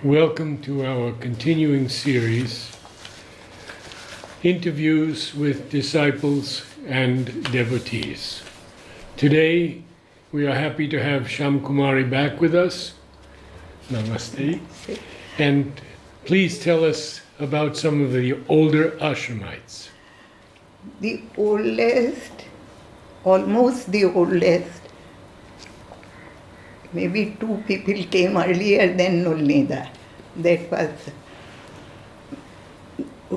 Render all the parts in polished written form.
Welcome to our continuing series, Interviews with Disciples and Devotees. Today, we are happy to have Shyam Kumari back with us. Namaste. And please tell us about some of the older ashramites. The oldest, almost the oldest, maybe two people came earlier than Nulnida. That was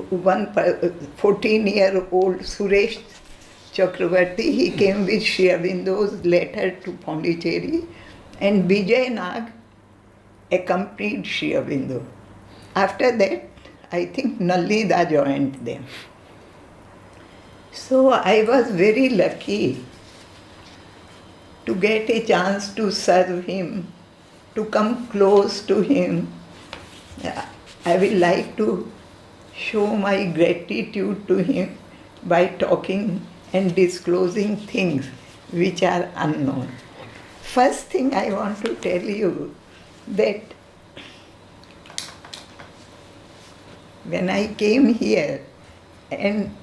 one 14-year-old Suresh Chakravarti. He came with Sri Aurobindo's letter to Pondicherry, and Vijay Nag accompanied Sri Aurobindo. After that, I think Nalnida joined them. So I was very lucky to get a chance to serve him, to come close to him. I will like to show my gratitude to him by talking and disclosing things which are unknown. First thing I want to tell you that when I came here and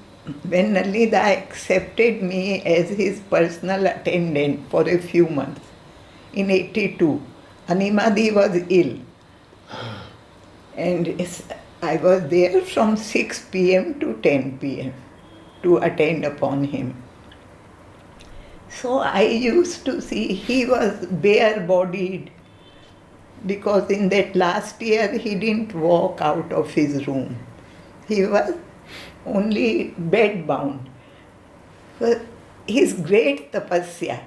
when Nalnida accepted me as his personal attendant for a few months in 82, Animadi was ill. And I was there from 6 p.m. to 10 p.m. to attend upon him. So I used to see he was bare-bodied because in that last year he didn't walk out of his room. He was only bed-bound. But his great tapasya,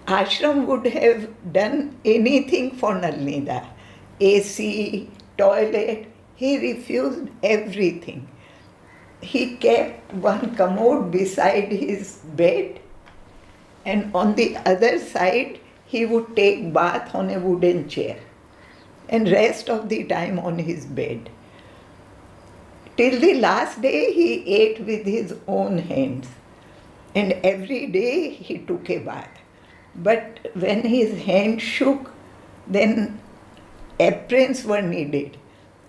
ashram would have done anything for Nalnida. AC, toilet, he refused everything. He kept one commode beside his bed, and on the other side he would take bath on a wooden chair and rest of the time on his bed. Till the last day he ate with his own hands, and every day he took a bath. But when his hand shook, then aprons were needed,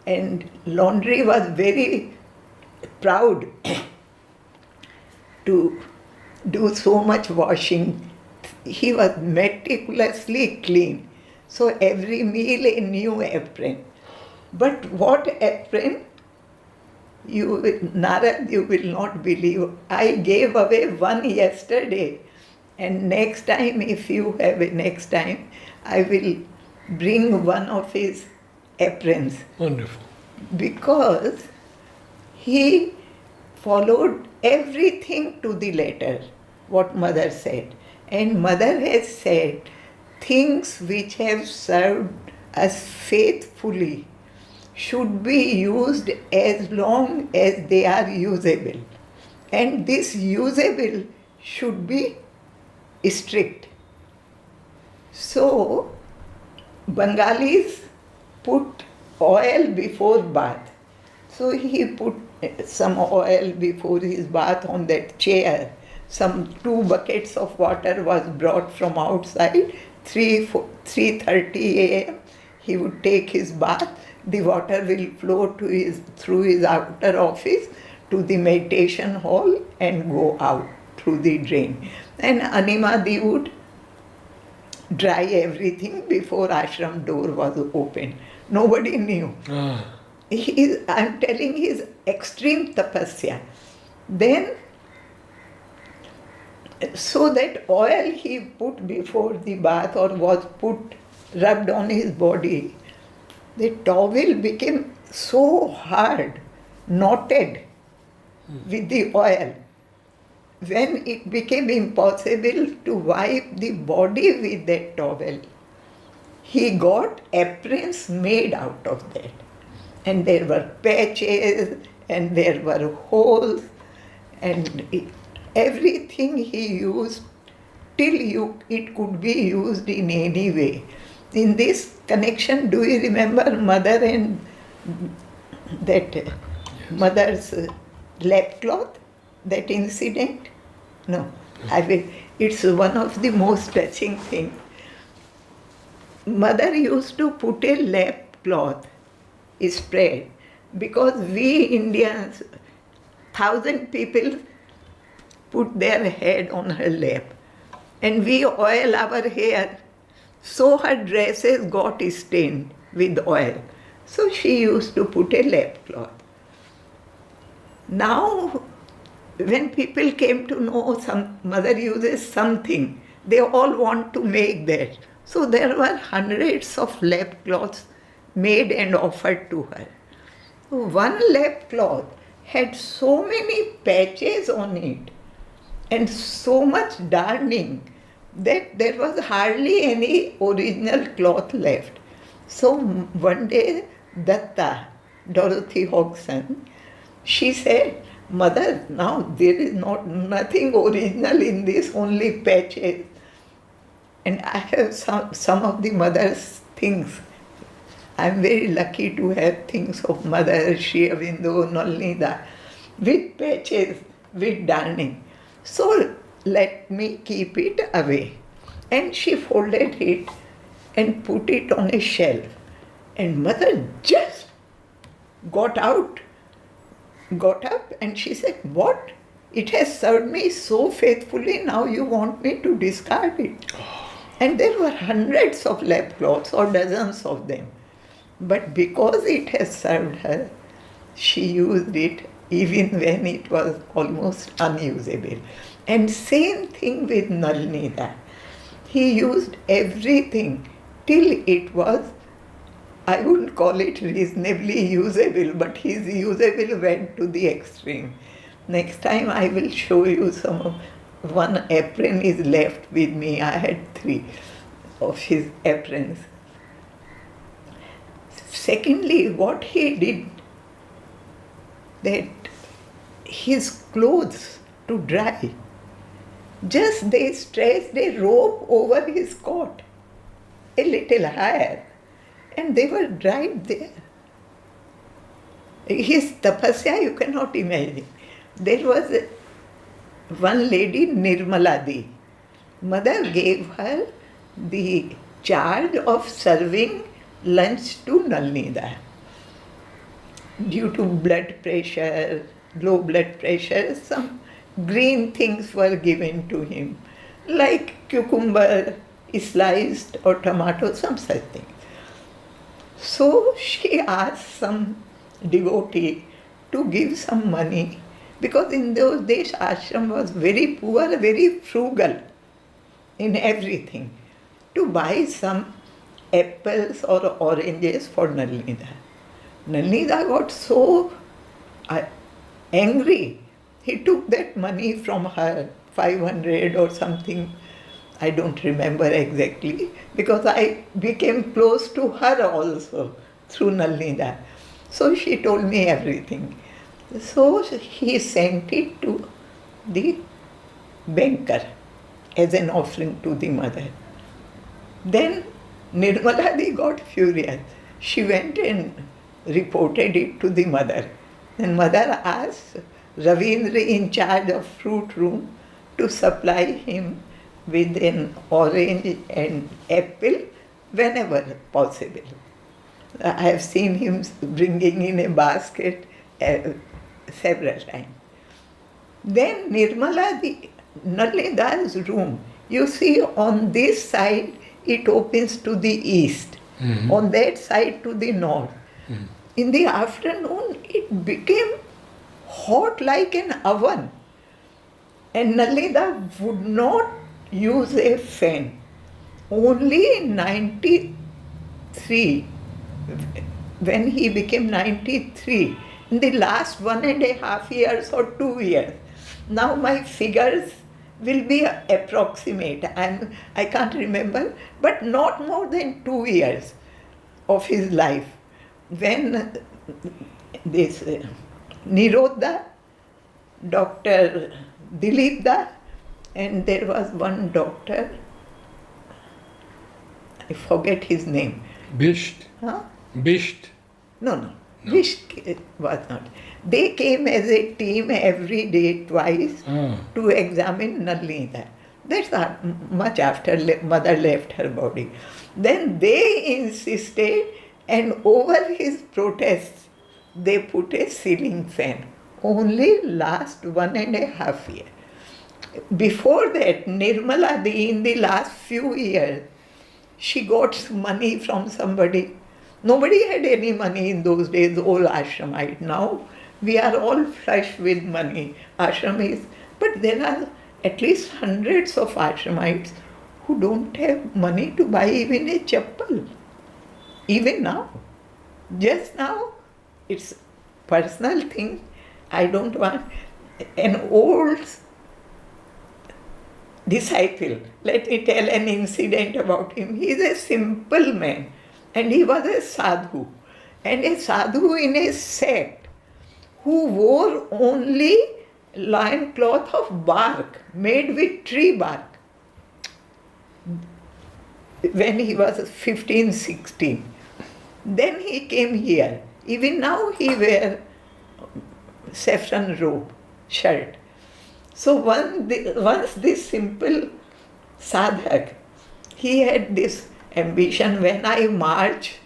and laundry was very proud to do so much washing. He was meticulously clean. So every meal a new apron. But what apron? Narad, you will not believe. I gave away one yesterday, and next time, if you have a next time, I will bring one of his aprons. Wonderful. Because he followed everything to the letter, what mother said. And mother has said, things which have served us faithfully should be used as long as they are usable. And this usable should be strict. So, Bengalis put oil before bath. So he put some oil before his bath on that chair. Some 2 buckets of water was brought from outside. 3:30 a.m. he would take his bath. The water will flow through his outer office to the meditation hall and go out through the drain. And Animadi would dry everything before ashram door was open. Nobody knew. I'm telling his extreme tapasya. Then, so that oil he put before the bath or was rubbed on his body, the towel became so hard, knotted with the oil. When it became impossible to wipe the body with that towel, he got aprons made out of that. And there were patches, and there were holes, and everything he used till it could be used in any way. In this connection, do you remember mother and that mother's lap cloth, that incident? No. It's one of the most touching things. Mother used to put a lap cloth spread because we Indians, 1,000 people put their head on her lap and we oil our hair, so her dresses got stained with oil. So she used to put a lap cloth. Now, when people came to know some mother uses something, they all want to make that. So there were hundreds of lap cloths made and offered to her. One lap cloth had so many patches on it and so much darning that there was hardly any original cloth left. So one day, Datta, Dorothy Hodgson, she said, Mother, now there is nothing original in this, only patches. And I have some of the mother's things. I'm very lucky to have things of Mother, Shyam, Nalnida, with patches, with darning. So let me keep it away. And she folded it and put it on a shelf. And Mother just got up and she said, what? It has served me so faithfully, now you want me to discard it. And there were hundreds of lap cloths or dozens of them. But because it has served her, she used it even when it was almost unusable. And same thing with Nalnida. He used everything till it was, I wouldn't call it reasonably usable, but his usable went to the extreme. Next time I will show you some of, one apron is left with me. I had 3 of his aprons. Secondly, what he did, that his clothes to dry, just they stretched a rope over his coat, a little higher, and they were dried there. His tapasya you cannot imagine. There was one lady, Nirmaladi. Mother gave her the charge of serving lunch to Nalnida. Due to blood pressure, low blood pressure, some green things were given to him, like cucumber sliced or tomato, some such thing. So she asked some devotee to give some money, because in those days ashram was very poor, very frugal in everything, to buy some apples or oranges for Nalnida. Nalnida got so angry. He took that money from her, 500 or something. I don't remember exactly, because I became close to her also through Nalnida. So she told me everything. So he sent it to the banker as an offering to the mother. Then Nirmaladi got furious. She went and reported it to the mother. And mother asked Ravindra in charge of fruit room to supply him with an orange and apple whenever possible. I have seen him bringing in a basket several times. Then Nalnida's room, you see on this side it opens to the east, on that side to the north. In the afternoon it became hot like an oven, and Nalnida would not use a fan. Only in 93, when he became 93, in the last 1.5 years or 2 years, now my figures will be approximate, I can't remember, but not more than 2 years of his life, when this Nirodha, Dr. Dilipda, and there was one doctor, I forget his name. Bisht? Huh? Bisht? No. Bisht was not. They came as a team every day twice to examine Nalnida. That's much after mother left her body. Then they insisted, and over his protests, they put a ceiling fan. Only last 1.5 years. Before that, Nirmala Di, in the last few years, she got money from somebody. Nobody had any money in those days, all ashramite. Now we are all flush with money. Ashram is, but there are at least hundreds of ashramites who don't have money to buy even a chappal. Even now. Just now, it's personal thing. I don't want an old disciple. Let me tell an incident about him. He is a simple man and he was a sadhu. And a sadhu in a sect who wore only loin cloth of bark made with tree bark. When he was 15, 16. Then he came here. Even now he wears saffron robe, shirt. So once this simple sadhak, he had this ambition, when I march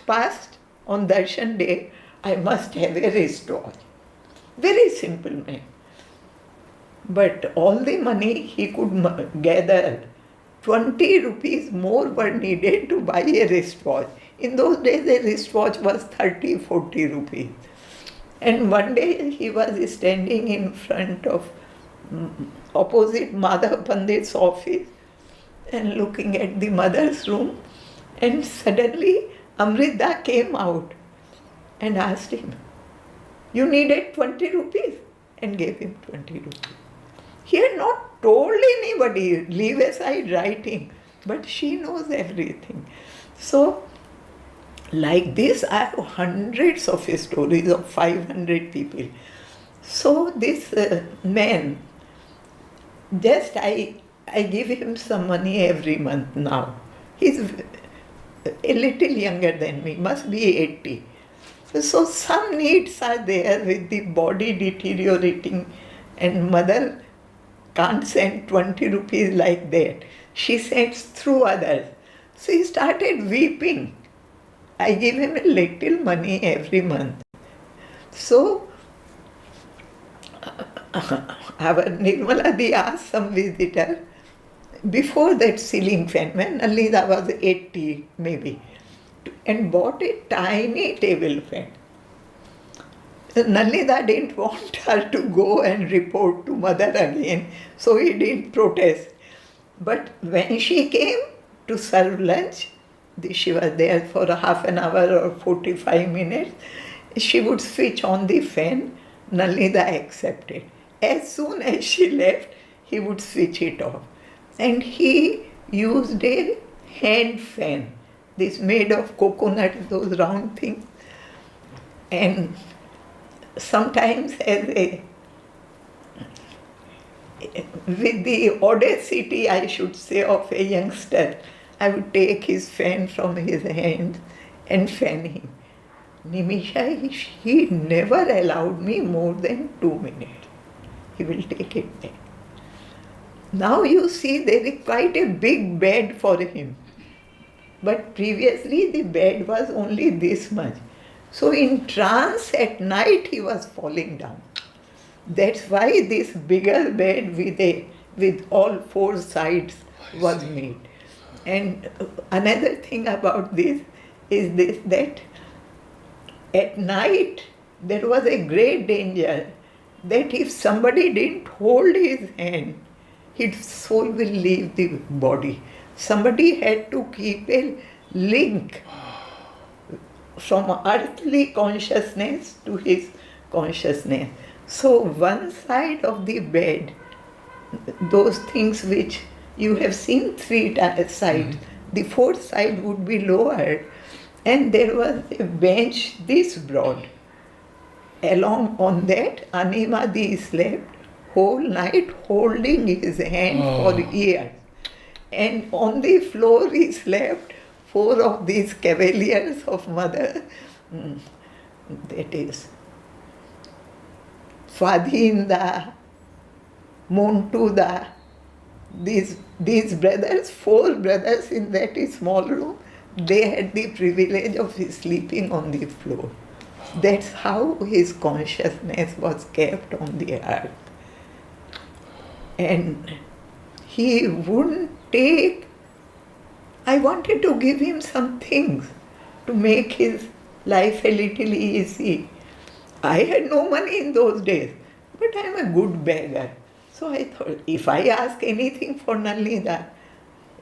past on darshan day, I must have a wristwatch. Very simple man. But all the money he could gather, 20 rupees more were needed to buy a wristwatch. In those days, a wristwatch was 30, 40 rupees. And one day he was standing in front of opposite Madhav Pandit's office and looking at the mother's room, and suddenly Amrita came out and asked him, "You needed 20 rupees?" and gave him 20 rupees. He had not told anybody, leave aside writing, but she knows everything. So, like this, I have hundreds of stories of 500 people. So this man, just I give him some money every month now. He's a little younger than me, must be 80. So some needs are there with the body deteriorating, and mother can't send 20 rupees like that. She sends through others. So he started weeping. I give him a little money every month. So our Nirmala Di asked some visitor, before that ceiling fan, when Alida was 80 maybe, and bought a tiny table fan. Nalida didn't want her to go and report to mother again, so he didn't protest. But when she came to serve lunch, she was there for a half an hour or 45 minutes, she would switch on the fan. Nalida accepted. As soon as she left, he would switch it off. And he used a hand fan, this made of coconut, those round things. And sometimes with the audacity, I should say, of a youngster, I would take his fan from his hand and fan him. Nimisha, he never allowed me more than 2 minutes. He will take it back. Now you see there is quite a big bed for him. But previously the bed was only this much. So in trance at night he was falling down. That's why this bigger bed with all four sides was made. And another thing about this is this, that at night there was a great danger that if somebody didn't hold his hand, his soul will leave the body. Somebody had to keep a link from earthly consciousness to his consciousness. So one side of the bed, those things which you have seen three sides, the fourth side would be lowered, and there was a bench this broad. Along on that, Animadi slept whole night holding his hand for years. And on the floor he slept, four of these cavaliers of mother, that is Swadhinda, Montuda, These brothers, 4 brothers in that small room, they had the privilege of sleeping on the floor. That's how his consciousness was kept on the earth. And he wouldn't take. I wanted to give him some things to make his life a little easy. I had no money in those days, but I'm a good beggar. So I thought, if I ask anything for Nalida,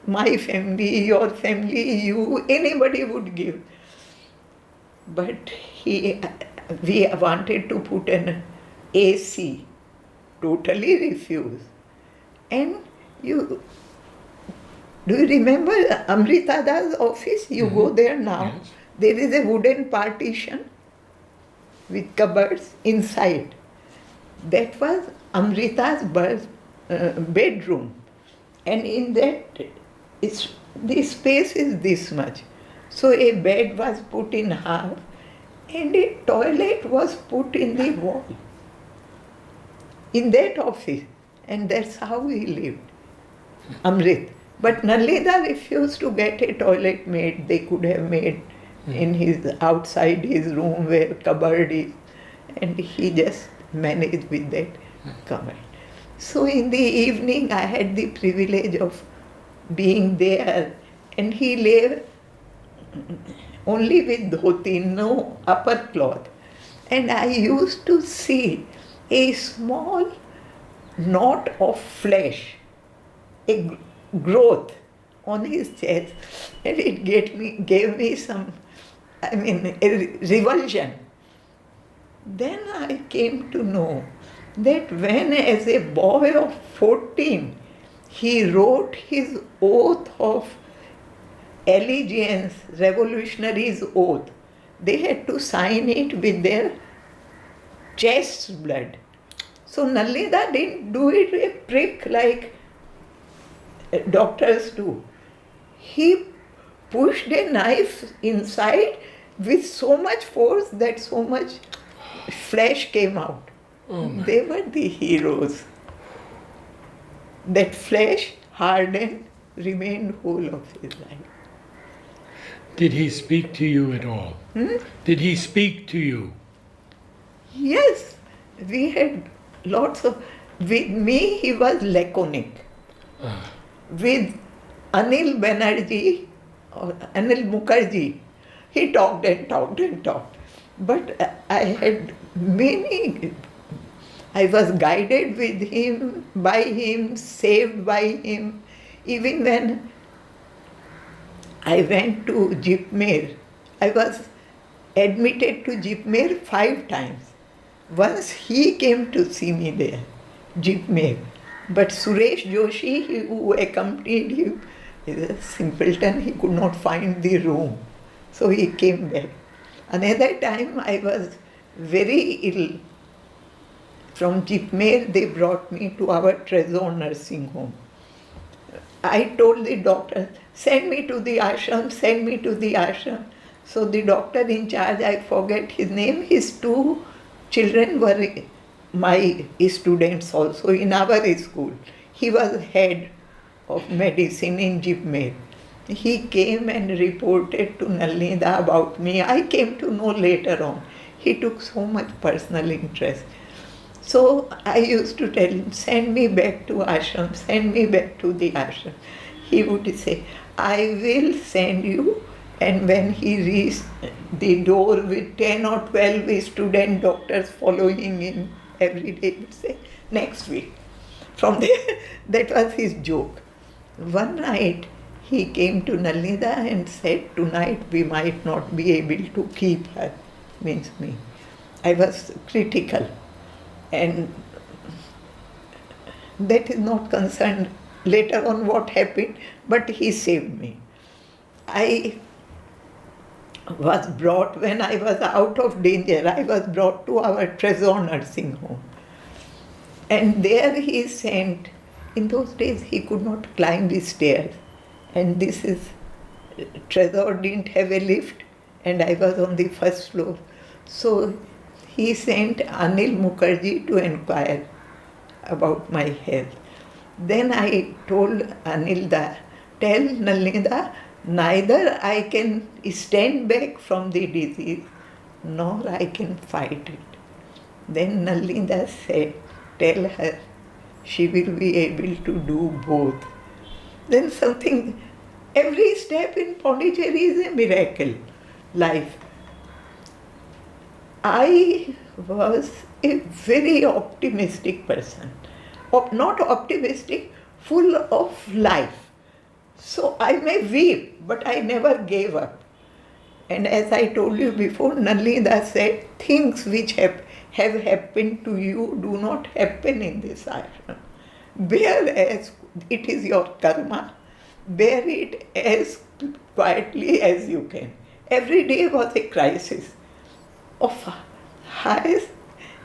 my family, your family, you, anybody would give. But we wanted to put an AC, totally refused. And do you remember Amritada's office? You go there now. Yes. There is a wooden partition with cupboards inside. That was Amrita's bedroom. And in that, the space is this much. So a bed was put in half and a toilet was put in the wall. In that office. And that's how he lived. Amrit. But Naleda refused to get a toilet made. They could have made in his outside his room where cupboard is, and he just managed with that cupboard. So in the evening I had the privilege of being there, and he lay only with dhoti, no upper cloth. And I used to see a small knot of flesh, a growth on his chest, and it gave me some, a revulsion. Then I came to know that when as a boy of 14, he wrote his oath of allegiance, revolutionary's oath, they had to sign it with their chest's blood. So Nalida didn't do it a prick like doctors do. He pushed a knife inside with so much force that so much flesh came out. They were the heroes. That flesh hardened, remained whole of his life. Did he speak to you at all? Did he speak to you? Yes, we had lots of. With me, he was laconic. With Anil Banerjee or Anil Mukherjee, he talked and talked and talked. But I had many. I was guided with him, by him, saved by him. Even when I went to Jipmer, I was admitted to Jipmer 5 times. Once he came to see me there, Jipmer. But Suresh Joshi, who accompanied him, is a simpleton, he could not find the room. So he came back. Another time I was very ill. From Jipmer, they brought me to our Trezor nursing home. I told the doctor, send me to the ashram, send me to the ashram. So the doctor in charge, I forget his name, his 2 children were my students also in our school. He was head of medicine in Jipmer. He came and reported to Nalnida about me. I came to know later on. He took so much personal interest. So I used to tell him, send me back to ashram, send me back to the ashram. He would say, I will send you. And when he reached the door with 10 or 12 student doctors following him every day, he would say, next week. From there, that was his joke. One night, he came to Nalnida and said, tonight we might not be able to keep her, means me. I was critical. And that is not concerned later on what happened, but he saved me. I was brought, when I was out of danger, I was brought to our Trezor nursing home. And there he sent, in those days he could not climb the stairs. And this is, Trezor didn't have a lift and I was on the first floor. So he sent Anil Mukherjee to inquire about my health. Then I told Anilda, tell Nalida, neither I can stand back from the disease, nor I can fight it. Then Nalida said, tell her she will be able to do both. Then something, every step in Pondicherry is a miracle life. I was a very optimistic person. Not optimistic, full of life. So I may weep, but I never gave up. And as I told you before, Nalida said, things which have happened to you do not happen in this ashram. Bear as it is your karma, bear it as quietly as you can. Every day was a crisis of highest.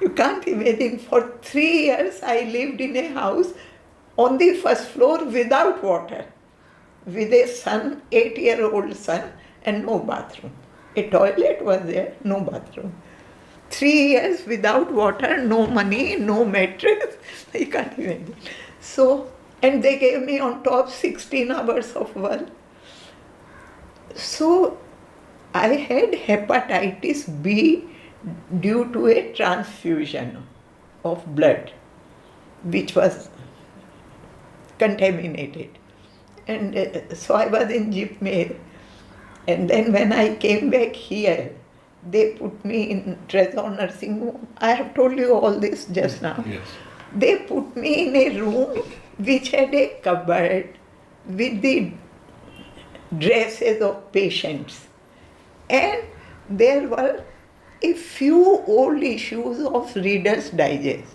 You can't imagine, for 3 years I lived in a house on the first floor without water, with a son, 8-year-old son, and no bathroom. A toilet was there, no bathroom. 3 years without water, no money, no mattress. I can't imagine. So, and they gave me on top 16 hours of work. So, I had hepatitis B due to a transfusion of blood, which was contaminated. And so I was in Jipmer. And then when I came back here, they put me in Tresor nursing home. I have told you all this just now. Yes. They put me in a room which had a cupboard with the dresses of patients. And there were a few old issues of Reader's Digest.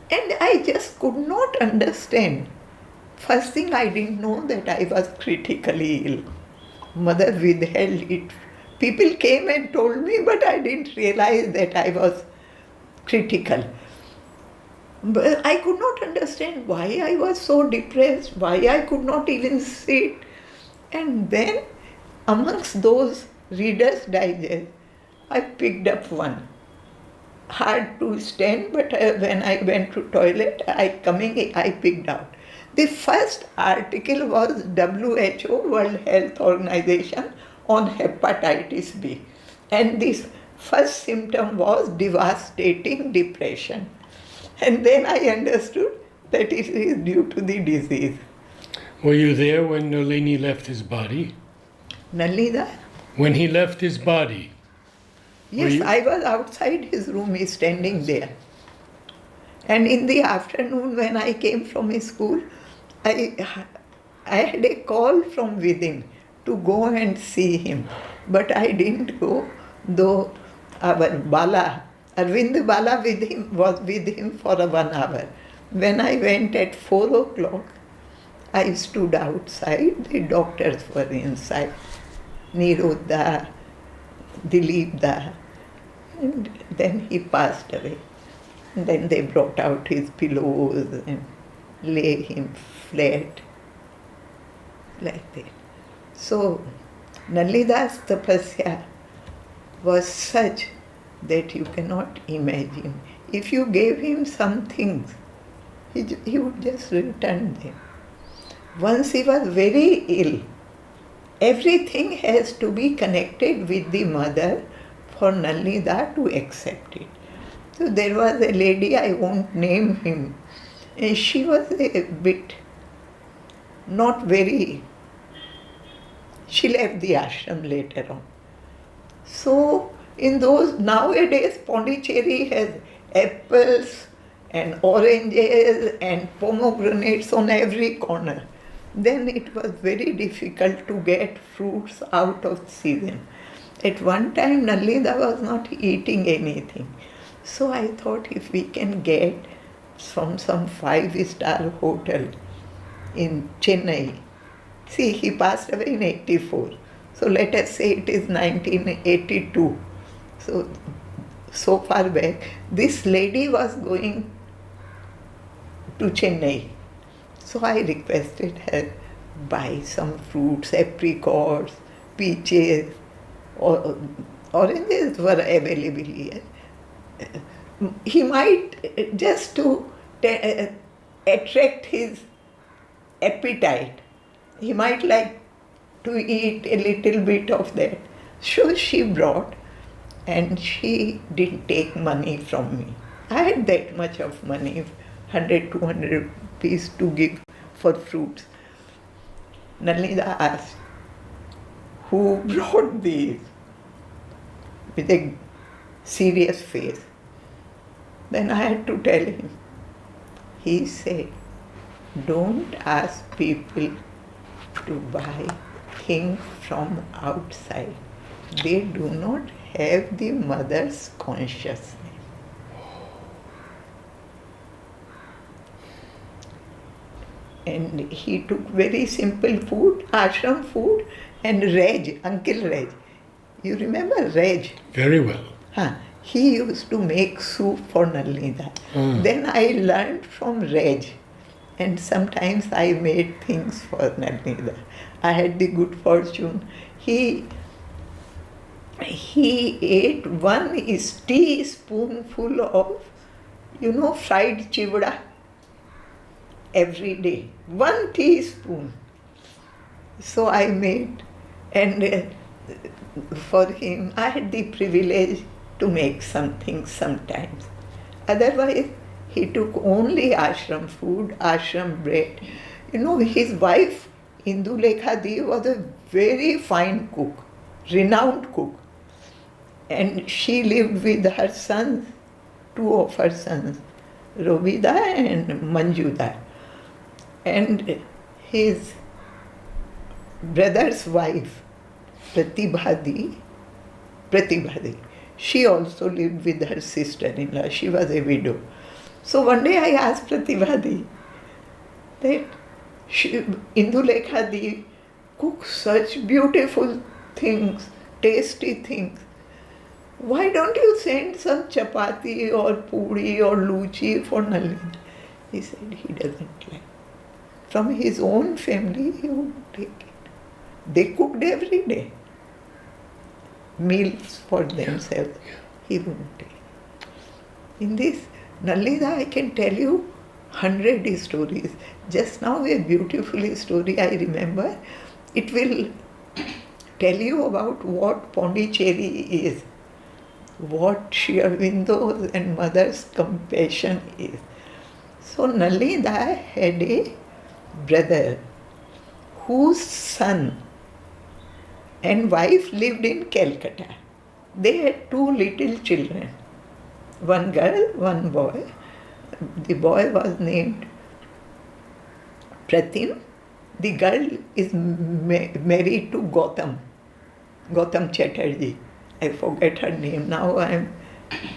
And I just could not understand. First thing, I didn't know that I was critically ill. Mother withheld it. People came and told me, but I didn't realize that I was critical. But I could not understand why I was so depressed, why I could not even sit. And then, amongst those Reader's Digest, I picked up one. Hard to stand, but when I went to toilet, I picked out. The first article was WHO, World Health Organization, on hepatitis B. And this first symptom was devastating depression. And then I understood that it is due to the disease. Were you there when Nalini left his body? Nalida? When he left his body? Yes, I was outside his room, he's standing there. And in the afternoon when I came from his school, I had a call from within to go and see him. But I didn't go, though our Bala, Arvind Bala was with him for 1 hour. When I went at 4 o'clock, I stood outside, the doctors were inside. Nirodha, Dilipda, and then he passed away. And then they brought out his pillows and lay him flat, like that. So, Nalida's tapasya was such that you cannot imagine. If you gave him some things, he would just return them. Once he was very ill. Everything has to be connected with the mother for Nalida to accept it. So there was a lady, I won't name him, and she was a bit not very, she left the ashram later on. So in those, nowadays Pondicherry has apples and oranges and pomegranates on every corner. Then it was very difficult to get fruits out of season. At one time, Nalida was not eating anything. So I thought if we can get from some 5-star hotel in Chennai. See, he passed away in 84. So let us say it is 1982. So far back. This lady was going to Chennai. So I requested her, buy some fruits, apricots, peaches, oranges were available here. He might, just to attract his appetite. He might like to eat a little bit of that. So she brought, and she didn't take money from me. I had that much of money, 100, 200 rupees to give for fruits. Nalida asked, who brought these? With a serious face. Then I had to tell him. He said, don't ask people to buy things from outside. They do not have the mother's consciousness. And he took very simple food, ashram food, and Reg, Uncle Reg. You remember Reg? Very well. He used to make soup for Nalida. Then I learned from Reg, and sometimes I made things for Nalida. I had the good fortune. He ate one teaspoonful of, fried chivda every day. 1 teaspoon. So I made, and for him, I had the privilege to make something sometimes. Otherwise, he took only ashram food, ashram bread. His wife, Indulekha Di, was a very fine cook, renowned cook. And she lived with her sons, 2 of her sons, Robida and Manjuda. And his brother's wife, Pratibhadi, she also lived with her sister-in-law. She was a widow. So one day I asked Pratibhadi that Indulekha Di cooks such beautiful things, tasty things. Why don't you send some chapati or puri or luchi for Nalin? He said he doesn't like. From his own family, he wouldn't take it. They cooked every day. Meals for themselves. He wouldn't take it. In this, Nalida, I can tell you 100 stories. Just now a beautiful story I remember. It will tell you about what Pondicherry is, what Sri Aurobindo's and mother's compassion is. So Nalida had a brother whose son and wife lived in Calcutta. They had 2 little children, 1 girl, 1 boy. The boy was named Pratim. The girl is married to Gautam Chatterjee. I forget her name. Now I am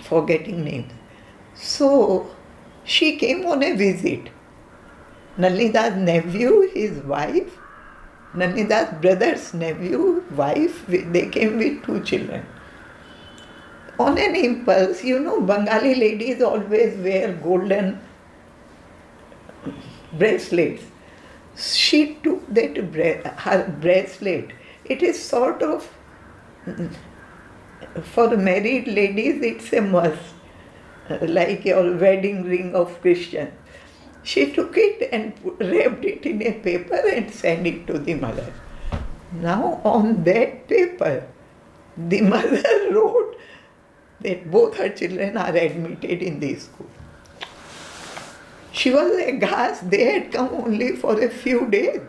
forgetting names. So she came on a visit. Nalinida's nephew, his wife, Nalinida's brother's nephew, wife, they came with 2 children. On an impulse, Bengali ladies always wear golden bracelets. She took that her bracelet. It is sort of, for married ladies, it's a must, like your wedding ring of Christian. She took it and wrapped it in a paper and sent it to the mother. Now on that paper, the mother wrote that both her children are admitted in the school. She was aghast. They had come only for a few days.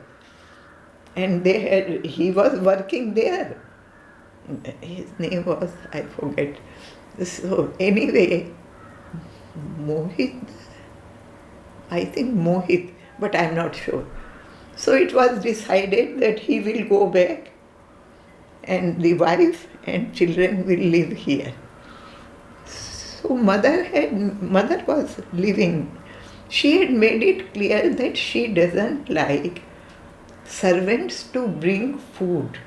And he was working there. His name was, I forget. So anyway, Mohit, I think Mohit, but I'm not sure. So it was decided that he will go back and the wife and children will live here. So mother was living. She had made it clear that she doesn't like servants to bring food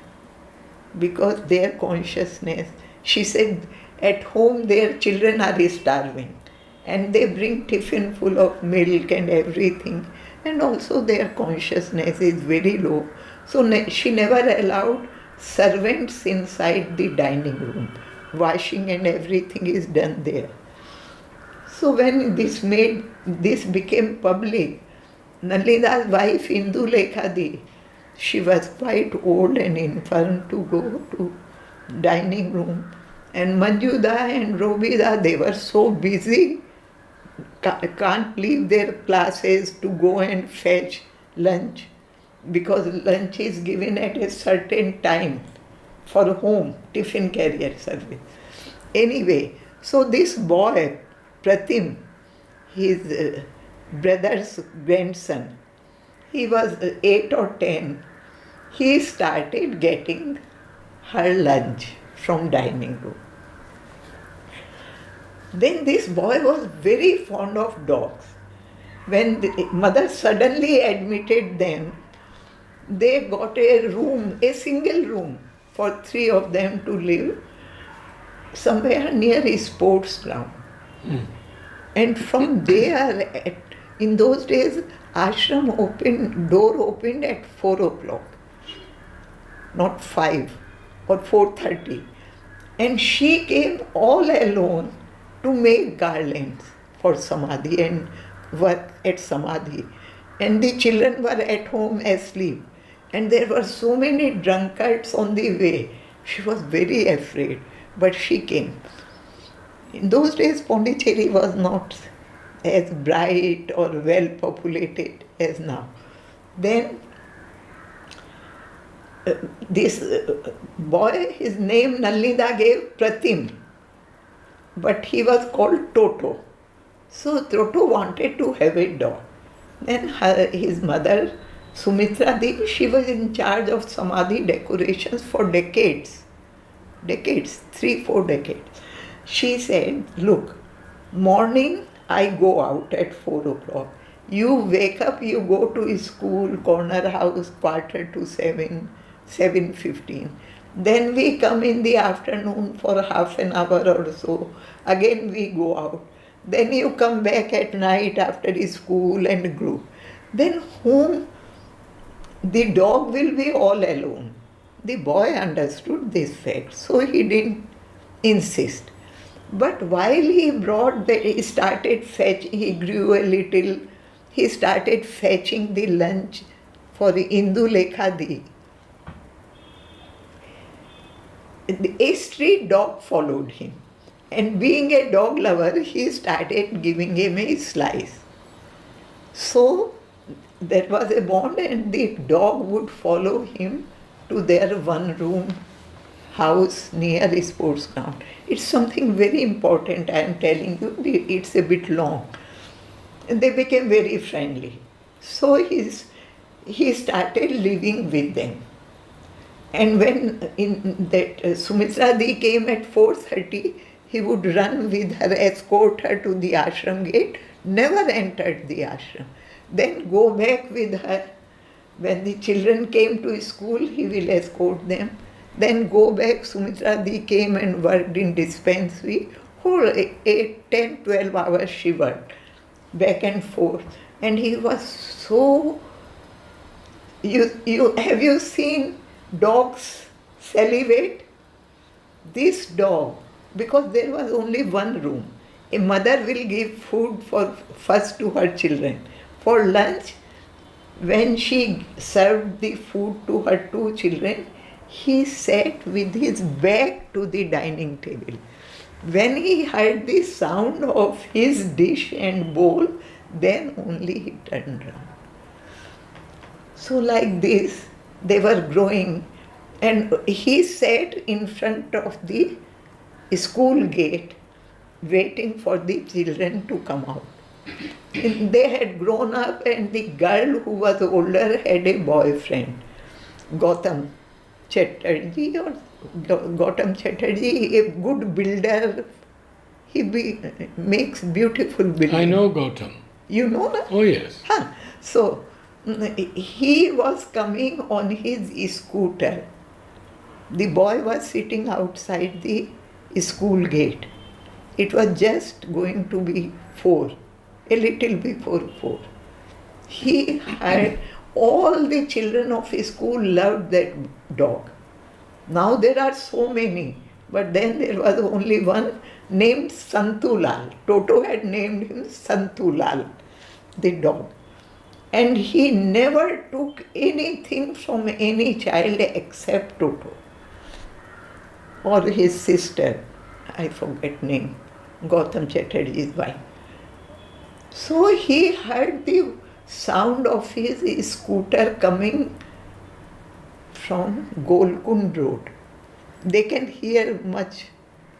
because their consciousness, she said at home their children are starving and they bring tiffin full of milk and everything, and also their consciousness is very low. So she never allowed servants inside the dining room. Washing and everything is done there. So when this became public, Nalida's wife Indu Lekhadi, she was quite old and infirm to go to dining room. And Manjuda and Robida, they were so busy, can't leave their classes to go and fetch lunch, because lunch is given at a certain time for home, tiffin carrier service. Anyway, so this boy, Pratim, his brother's grandson, he was 8 or 10, he started getting her lunch from dining room. Then this boy was very fond of dogs. When the mother suddenly admitted them, they got a room, a single room for 3 of them to live somewhere near a sports ground. And from there, in those days, ashram door opened at 4 o'clock, not 5 or 4:30. And she came all alone to make garlands for Samadhi and work at Samadhi. And the children were at home asleep. And there were so many drunkards on the way. She was very afraid, but she came. In those days, Pondicherry was not as bright or well populated as now. Then this boy, his name Nalida gave Pratim, but he was called Toto. So Toto wanted to have a dog. Then his mother, Sumitra Devi, she was in charge of Samadhi decorations for decades, 3-4 decades. She said, look, morning I go out at 4 o'clock. You wake up, you go to school, corner house, 6:45, 7:15. Then we come in the afternoon for half an hour or so. Again we go out. Then you come back at night after school and group. Then whom? The dog will be all alone. The boy understood this fact, so he didn't insist. But while he started fetching, he grew a little, he started fetching the lunch for Indu Lekhadi. A street dog followed him. And being a dog lover, he started giving him a slice. So there was a bond, and the dog would follow him to their one-room house near a sports ground. It's something very important, I am telling you. It's a bit long. And they became very friendly. So he started living with them. And when Sumitra Di came at 4:30, he would run with her, escort her to the ashram gate, never entered the ashram. Then go back with her. When the children came to school, he will escort them. Then go back. Sumitra Di came and worked in dispensary. Whole 8, 10, 12 hours she worked, back and forth. And he was so... Have you seen dogs salivate? This dog, because there was only one room, a mother will give food first to her children. For lunch, when she served the food to her 2 children, he sat with his back to the dining table. When he heard the sound of his dish and bowl, then only he turned round. So like this, they were growing, and he sat in front of the school gate, waiting for the children to come out. And they had grown up, and the girl who was older had a boyfriend, Gautam Chatterjee, a good builder. He makes beautiful buildings. I know Gautam. You know that? Oh yes. Huh. So he was coming on his scooter. The boy was sitting outside the school gate. It was just going to be 4, a little before 4. He had, all the children of his school loved that dog. Now there are so many, But then there was only one named Santulal. Toto had named him Santulal, the dog. And he never took anything from any child except Toto or his sister, I forget name, Gautam Chatterjee's wife. So he heard the sound of his scooter coming from Golkund Road. They can hear much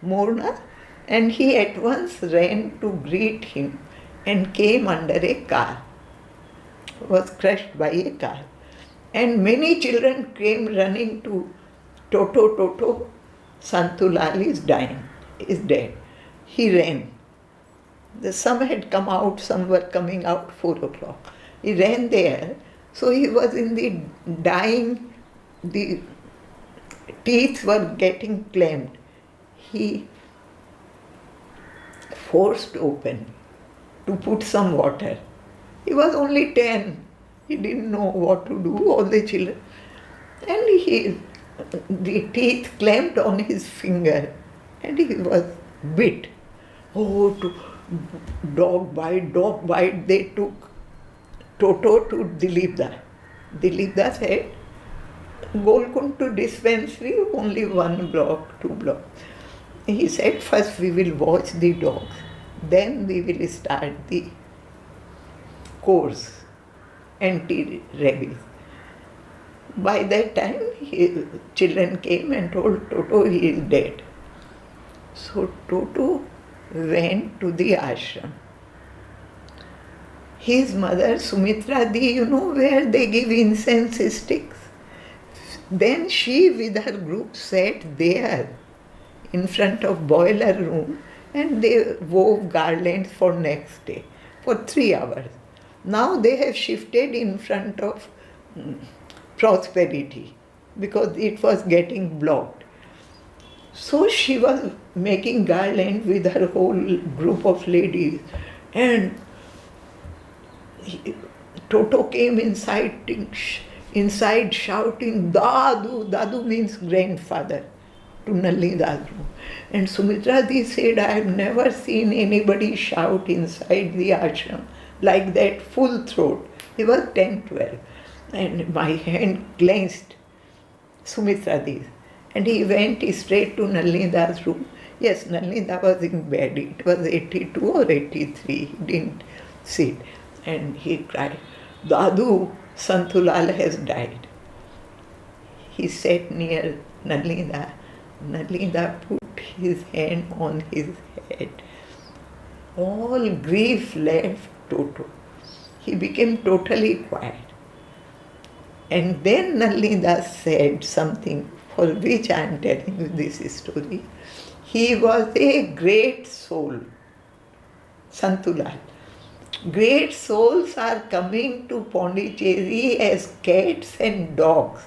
more now. And he at once ran to greet him and came under a car, was crushed by a car. And many children came running to Toto, Toto, Santulal is dying, is dead. He ran. Some had come out, some were coming out 4 o'clock. He ran there, so he was in the dying, the teeth were getting clamped. He forced open to put some water. He was only 10. He didn't know what to do, all the children. And the teeth clamped on his finger and he was bit. Oh, dog bite, they took Toto to Dilipda. Dilipda said, Golkund to dispensary, only 1 block, 2 blocks. He said, first we will watch the dogs, then we will start the course, anti-rabies. By that time, children came and told Toto he is dead. So Toto went to the ashram. His mother, Sumitra Di, you know where they give incense sticks? Then she with her group sat there in front of boiler room and they wove garlands for next day for 3 hours. Now they have shifted in front of prosperity because it was getting blocked. So she was making garland with her whole group of ladies and Toto came inside shouting, Dadu, Dadu means grandfather, to Nalini's room. And Sumitra Di said, I have never seen anybody shout inside the ashram like that, full throat. He was 10, 12. And my hand clenched Sumitra Di. And he went straight to Nalini's room. Yes, Nalini was in bed. It was 82 or 83. He didn't sit. And he cried, Dadu, Santulal has died. He sat near Nalini. Nalini put his hand on his head. All grief left Toto. He became totally quiet. And then Nalini said something for which I am telling you this story. He was a great soul, Santulal. Great souls are coming to Pondicherry as cats and dogs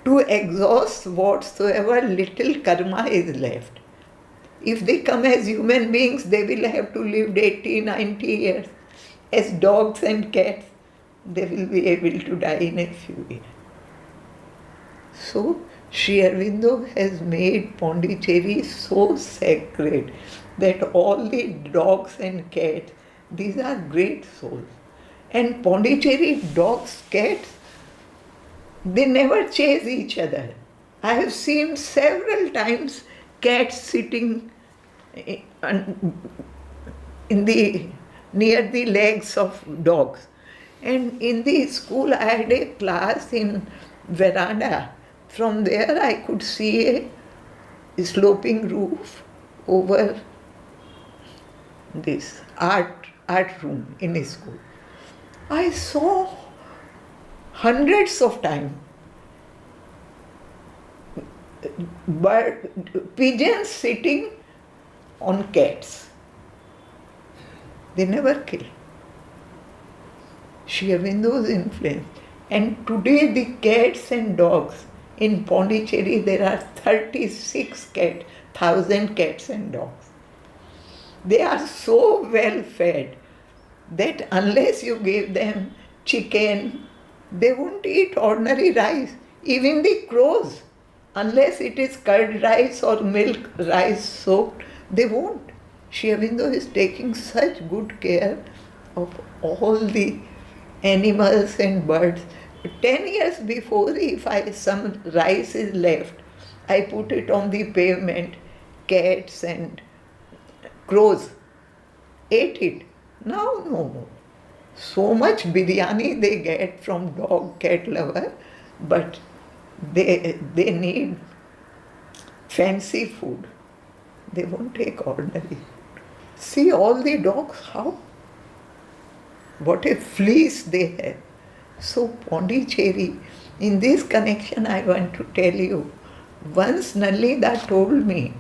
to exhaust whatsoever little karma is left. If they come as human beings, they will have to live 80, 90 years. As dogs and cats, they will be able to die in a few years. So, Sri Aurobindo has made Pondicherry so sacred that all the dogs and cats, these are great souls. And Pondicherry dogs, cats, they never chase each other. I have seen several times cats sitting near the legs of dogs. And in the school I had a class in veranda. From there I could see a sloping roof over this art room in a school. I saw hundreds of times pigeons sitting on cats. They never kill. Sri Aurobindo's influence. And today the cats and dogs in Pondicherry, there are 36,000 cats and dogs. They are so well fed that unless you give them chicken, they won't eat ordinary rice. Even the crows, unless it is curd rice or milk rice soaked, they won't. Sri Aurobindo is taking such good care of all the animals and birds. 10 years before, if some rice is left, I put it on the pavement. Cats and crows ate it. Now, no more. So much biryani they get from dog, cat lover, but they need fancy food. They won't take ordinary food. See all the dogs, how? What a fleece they have. So Pondicherry, in this connection I want to tell you, once Nalida told me,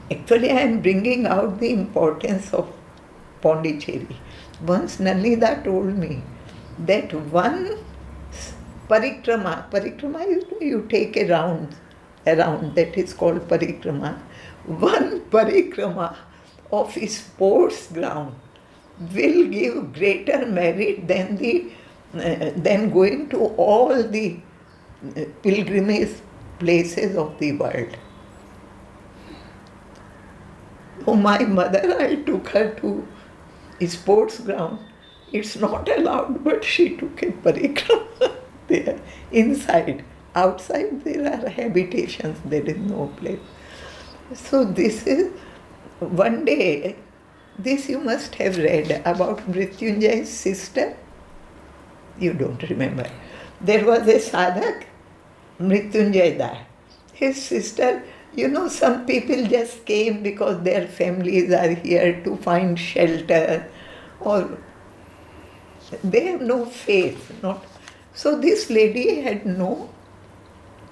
actually I am bringing out the importance of Pondicherry. Once Nalida told me that one parikrama you take a round around, that is called parikrama. One parikrama of a sports ground will give greater merit than going to all the pilgrimage places of the world. So my mother, I took her to a sports ground. It's not allowed, but she took a parikrama there inside. Outside there are habitations, there is no place. So this is, one day, this you must have read about Mrityunjay's sister. You don't remember. There was a sadhak, Mrityunjay died. His sister, some people just came because their families are here to find shelter, or they have no faith. So this lady had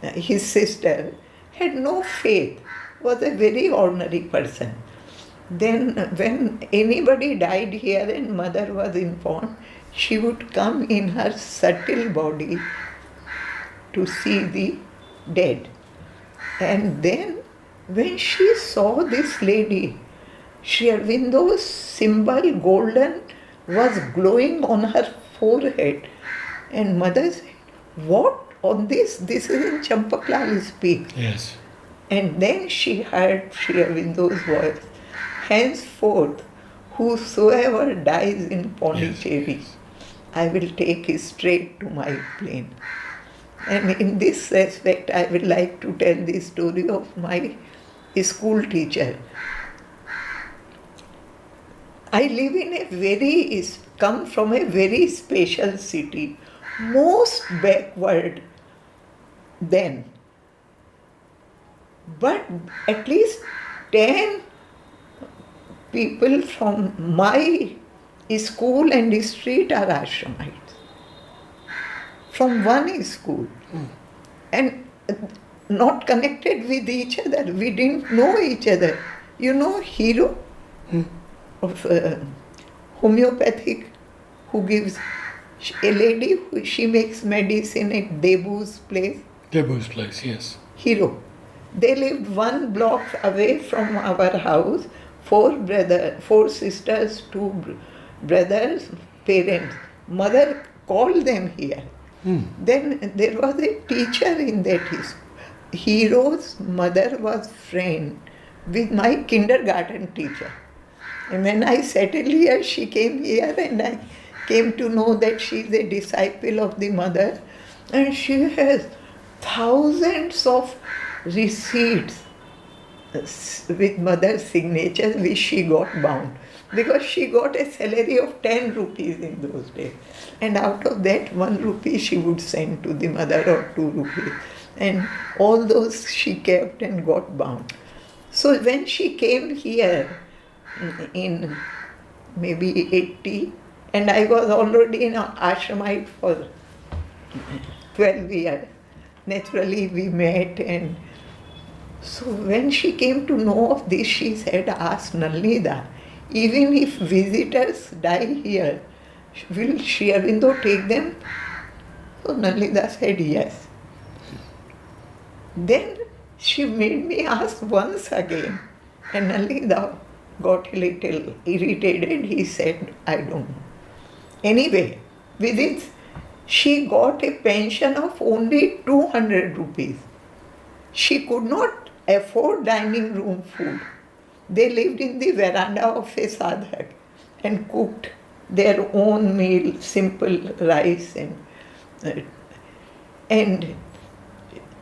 his sister had no faith, was a very ordinary person. Then when anybody died here and mother was informed, she would come in her subtle body to see the dead. And then when she saw this lady, Sri Aurobindo's symbol golden was glowing on her forehead. And mother said, "What? On this? This is in Champaklal speak." Yes. And then she heard Sri Aurobindo's voice, "Henceforth, whosoever dies in Pondicherry, I will take him straight to my plane." And in this aspect, I would like to tell the story of my school teacher. I live come from a very special city, most backward then. But at least 10 people from my school and street are ashramites. From one school. And not connected with each other. We didn't know each other. Hero of homeopathic, who gives a lady, she makes medicine at Debu's place. Debu's place, yes. Hero. They lived 1 block away from our house. 4 sisters, 2 brothers, parents. Mother called them here. Then there was a teacher in that school. Hero's mother was friend with my kindergarten teacher. And when I settled here, she came here and I came to know that she is a disciple of the mother. And she has thousands of receipts with mother's signatures which she got bound. Because she got a salary of 10 rupees in those days. And out of that 1 rupee she would send to the mother, or 2 rupees. And all those she kept and got bound. So when she came here in maybe 80, and I was already in ashramite for 12 years. Naturally we met, and so when she came to know of this, she said, "Ask Nalida, even if visitors die here, will Sri Aurobindo take them?" So Nalida said yes. Then she made me ask once again, and Nalida got a little irritated. He said, "I don't know." Anyway, She got a pension of only 200 rupees. She could not afford dining room food. They lived in the veranda of a sadhak and cooked their own meal, simple rice and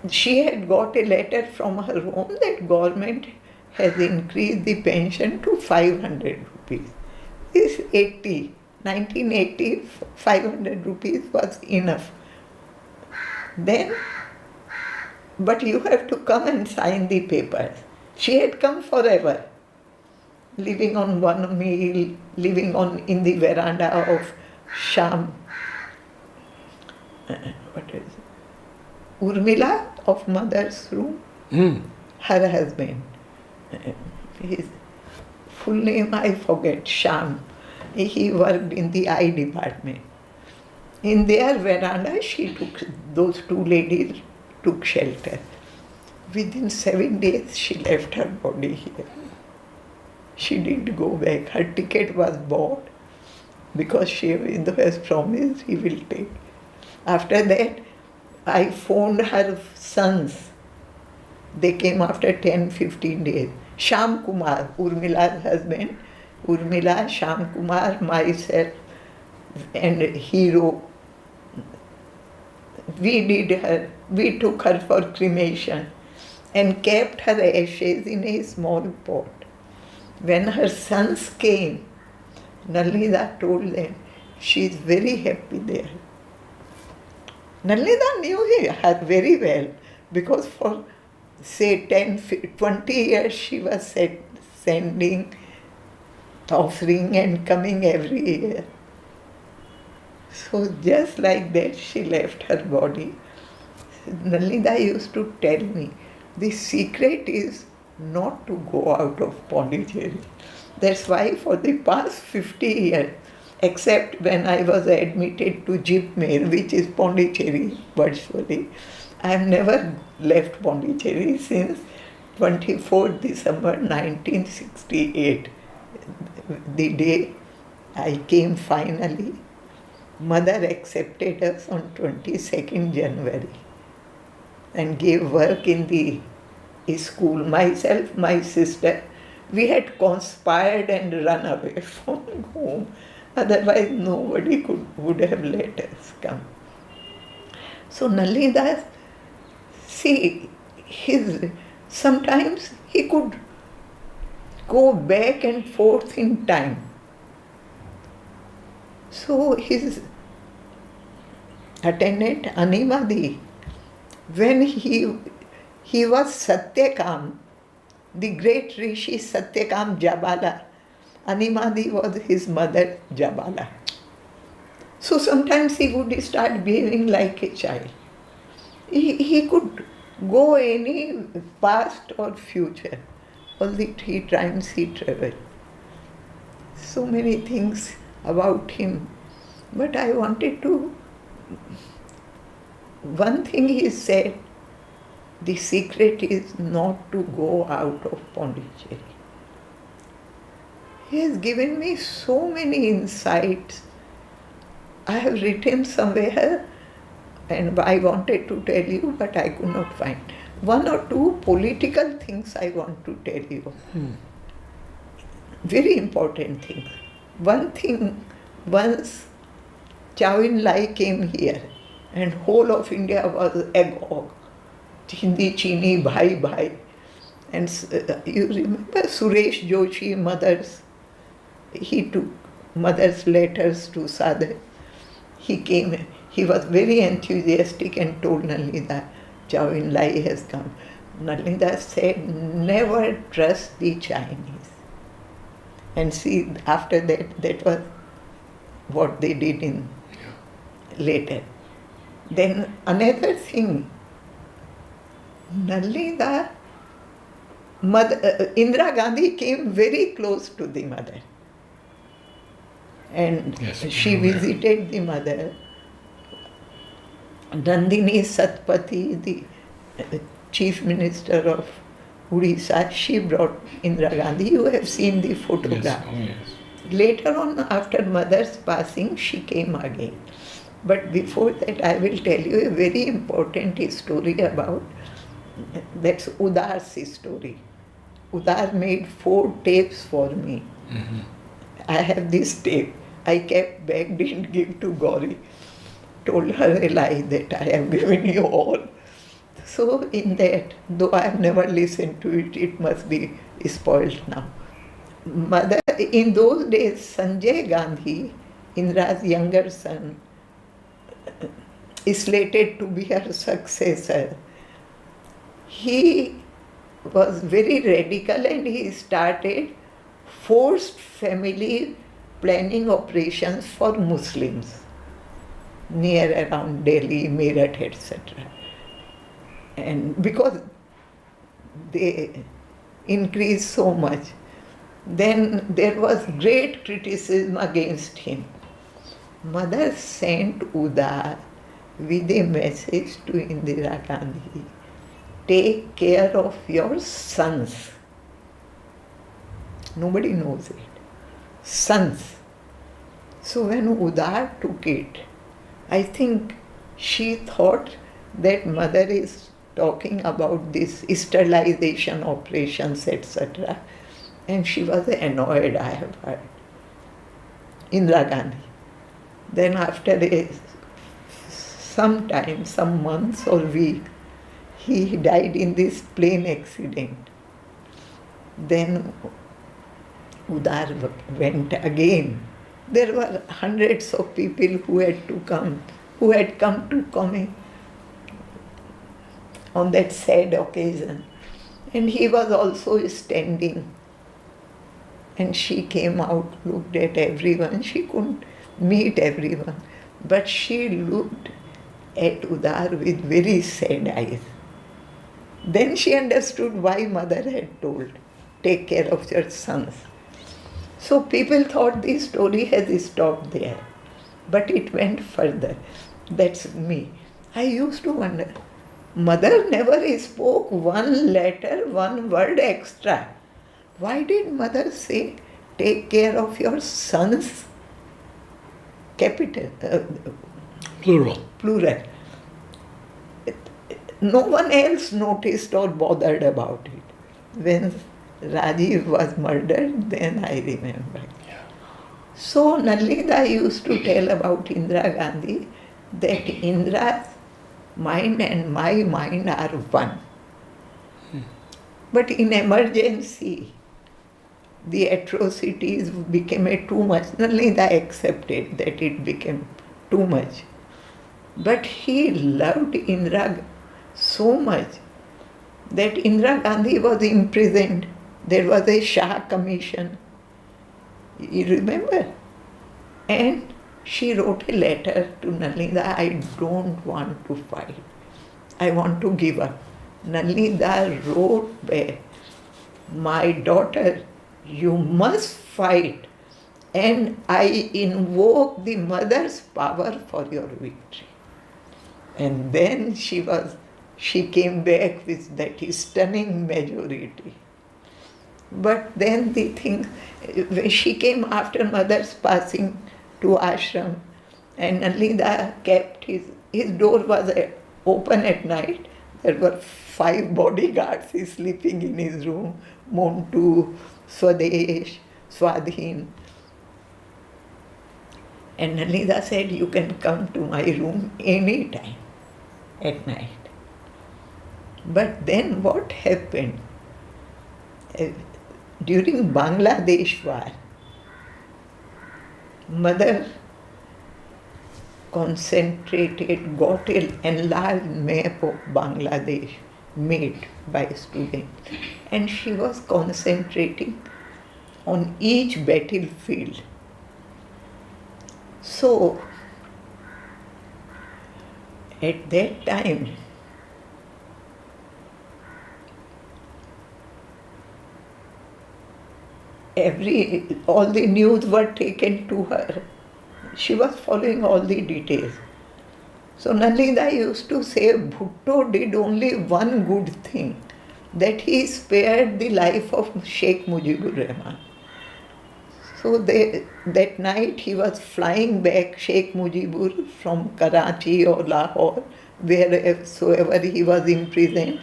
she had got a letter from her home that government has increased the pension to 500 rupees. This 1980, 500 rupees was enough. Then, but you have to come and sign the papers. She had come forever, living on one meal, living in the veranda of Shyam. What is it? Urmila of mother's room, her husband. His full name I forget, Shyam. He worked in the eye department. In their veranda, those two ladies took shelter. Within 7 days, she left her body here. She didn't go back. Her ticket was bought because Shivindu has promised he will take. After that, I phoned her sons. They came after 10-15 days. Shyam Kumar, Urmila's husband, Urmila, Shyam Kumar, myself, and Hero. We took her for cremation and kept her ashes in a small pot. When her sons came, Nalida told them she is very happy there. Nalida knew her very well because for say 10-20 years she was sending offering and coming every year. So just like that she left her body. Nalida used to tell me, the secret is not to go out of Pondicherry. That's why for the past 50 years, except when I was admitted to Jipmer, which is Pondicherry virtually, I have never left Pondicherry since 24 December 1968. The day I came finally, Mother accepted us on 22nd January and gave work in the school. Myself, my sister, we had conspired and run away from home. Otherwise, nobody would have let us come. So Nallidas, see, sometimes he could go back and forth in time. So his attendant Animadi, when he was Satyakam, the great Rishi Satyakam Jabala, Animadi was his mother Jabala. So sometimes he would start behaving like a child. He could go any past or future. All the 3 times he traveled. So many things about him. But I wanted to, one thing he said, the secret is not to go out of Pondicherry. He has given me so many insights. I have written somewhere and I wanted to tell you, but I could not find. 1 or 2 political things I want to tell you. Very important things. One thing, once Chow En Lai came here and whole of India was agog. Hindi, Chini, Bhai, Bhai. And you remember Suresh Joshi, he took mother's letters to Sadhu. He came, he was very enthusiastic and told Nalida, Chow En Lai has come. Nalida said, never trust the Chinese. And see, after that was what they did in later. Then another thing, Nalida, Indira Gandhi came very close to the mother. And Yes, she visited the mother. Nandini Satpathy, the chief minister of Odisha, she brought Indira Gandhi. You have seen the photograph. Yes. Oh, yes. Later on, after mother's passing, she came again. But before that, I will tell you a very important story about, that's Udar's story. Udar made 4 tapes for me. I have this tape. I kept back, didn't give to Gauri. Told her a lie that I have given you all. So in that, though I have never listened to it, it must be spoiled now. Mother, in those days, Sanjay Gandhi, Indira's younger son, is slated to be her successor. He was very radical and he started forced family planning operations for Muslims near around Delhi, Meerut, etc. And because they increased so much, then there was great criticism against him. Mother sent Udar with a message to Indira Gandhi, take care of your sons. Nobody knows it. Sons. So when Udar took it, I think she thought that mother is talking about this sterilization operations, etc. And she was annoyed, I have heard. Indira Gandhi. Then after some time, some months or weeks, he died in this plane accident. Then Udar went again. There were hundreds of people who had come to comment on that sad occasion. And he was also standing. And she came out, looked at everyone. She couldn't meet everyone. But she looked at Udar with very sad eyes. Then she understood why mother had told, take care of your sons. So people thought the story has stopped there. But it went further. That's me. I used to wonder, mother never spoke one letter, one word extra. Why did mother say, take care of your sons? Capital. Plural. Plural. No one else noticed or bothered about it. When Rajiv was murdered, then I remember. Yeah. So Nalida used to tell about Indira Gandhi that Indira's mind and my mind are one. But in emergency, the atrocities became too much. Nalida accepted that it became too much. But he loved Indira so much that Indira Gandhi was imprisoned. There was a Shah commission. You remember? And she wrote a letter to Nalida, I don't want to fight. I want to give up. Nalida wrote back, my daughter, you must fight, and I invoke the mother's power for your victory. And then she came back with that stunning majority. But then the thing, when she came after mother's passing to ashram, and Nalida kept his door was open at night. There were 5 bodyguards sleeping in his room, Montu, Swadesh, Swadhin. And Nalida said, you can come to my room any time at night. But then what happened? During Bangladesh war, mother concentrated, got an enlarged map of Bangladesh made by students, and she was concentrating on each battlefield. So, at that time, all the news were taken to her. She was following all the details. So Nalida used to say Bhutto did only one good thing, that he spared the life of Sheikh Mujibur Rahman. So that night he was flying back, Sheikh Mujibur, from Karachi or Lahore, wheresoever he was imprisoned,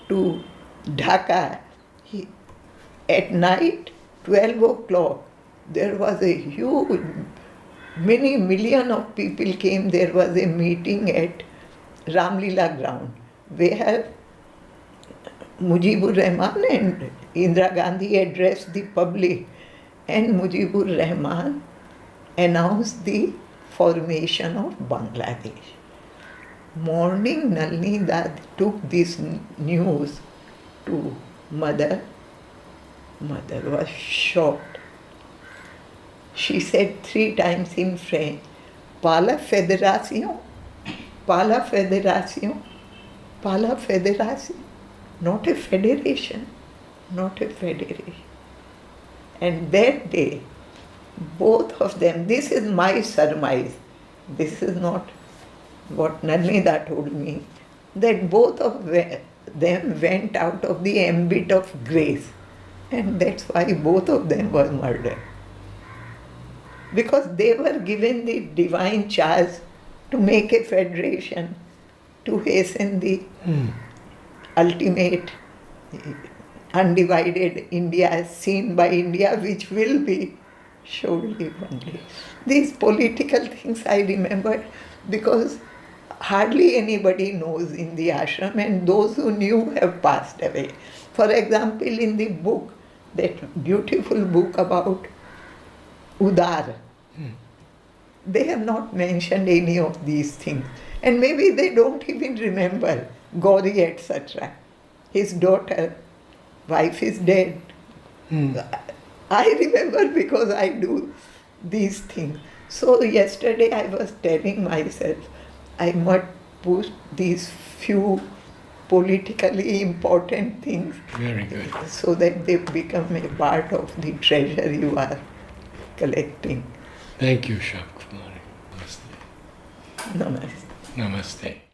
to Dhaka. At night, 12 o'clock, there was a huge, many million of people came. There was a meeting at Ramlila ground where Mujibur Rahman and Indira Gandhi addressed the public, and Mujibur Rahman announced the formation of Bangladesh. Morning, Nalini Dad took this news to mother. Mother was shocked. She said 3 times in French, "Pas la fédération, pas la fédération, pas la fédération." Not a federation, not a federation. And that day, both of them, this is my surmise, this is not what Nanida told me, that both of them went out of the ambit of grace. And that's why both of them were murdered. Because they were given the divine charge to make a federation, to hasten the ultimate undivided India seen by India, which will be surely one day. These political things I remember because hardly anybody knows in the ashram, and those who knew have passed away. For example, in the book, that beautiful book about Udar, they have not mentioned any of these things. And maybe they don't even remember Gauri, etc. His daughter, wife is dead. I remember because I do these things. So yesterday I was telling myself I must put these few politically important things. Very good. So that they become a part of the treasure you are collecting. Thank you, Shyam Kumari. Namaste. Namaste. Namaste.